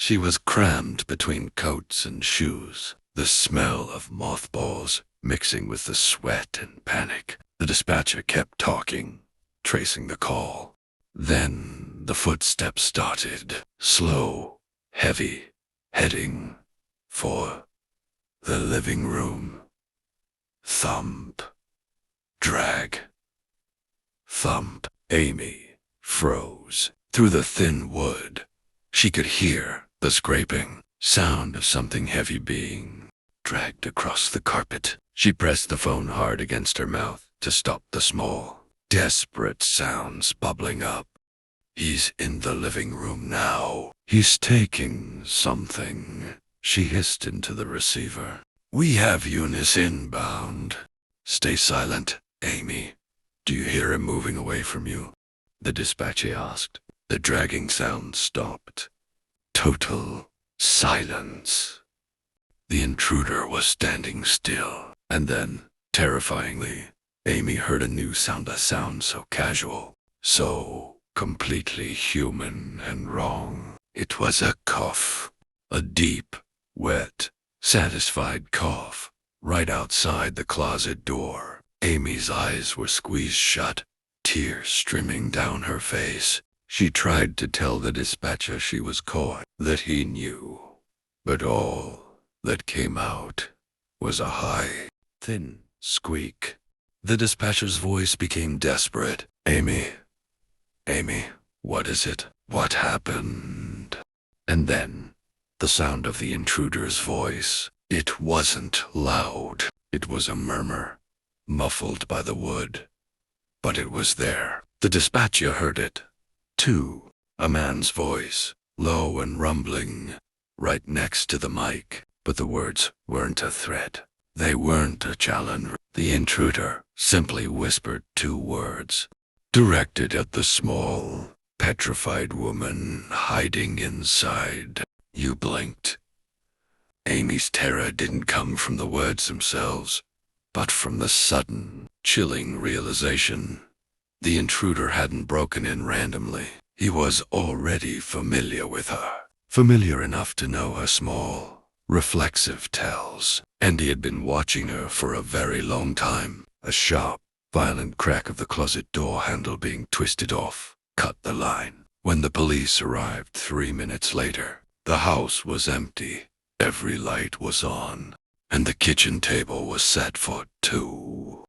She was crammed between coats and shoes, the smell of mothballs mixing with the sweat and panic. The dispatcher kept talking, tracing the call. Then the footsteps started, slow, heavy, heading for the living room. Thump. Drag. Thump. Amy froze. Through the thin wood, she could hear the scraping sound of something heavy being dragged across the carpet. She pressed the phone hard against her mouth to stop the small, desperate sounds bubbling up. He's in the living room now. He's taking something, she hissed into the receiver. We have Eunice inbound. Stay silent, Amy. Do you hear him moving away from you? The dispatcher asked. The dragging sound stopped. Total silence. The intruder was standing still, and then, terrifyingly, Amy heard a new sound, a sound so casual, so completely human and wrong. It was a cough, a deep, wet, satisfied cough, right outside the closet door. Amy's eyes were squeezed shut, tears streaming down her face. She tried to tell the dispatcher she was caught, that he knew, but all that came out was a high, thin squeak. The dispatcher's voice became desperate. Amy, what is it? What happened? And then, the sound of the intruder's voice. It wasn't loud. It was a murmur, muffled by the wood. But it was there. The dispatcher heard it, too. A man's voice, low and rumbling, right next to the mic. But the words weren't a threat. They weren't a challenge. The intruder simply whispered two words, directed at the small, petrified woman hiding inside. You blinked. Amy's terror didn't come from the words themselves, but from the sudden, chilling realization. The intruder hadn't broken in randomly. He was already familiar with her, familiar enough to know her small, reflexive tells, and he had been watching her for a very long time. A sharp, violent crack of the closet door handle being twisted off cut the line. When the police arrived 3 minutes later, the house was empty. Every light was on, and the kitchen table was set for two.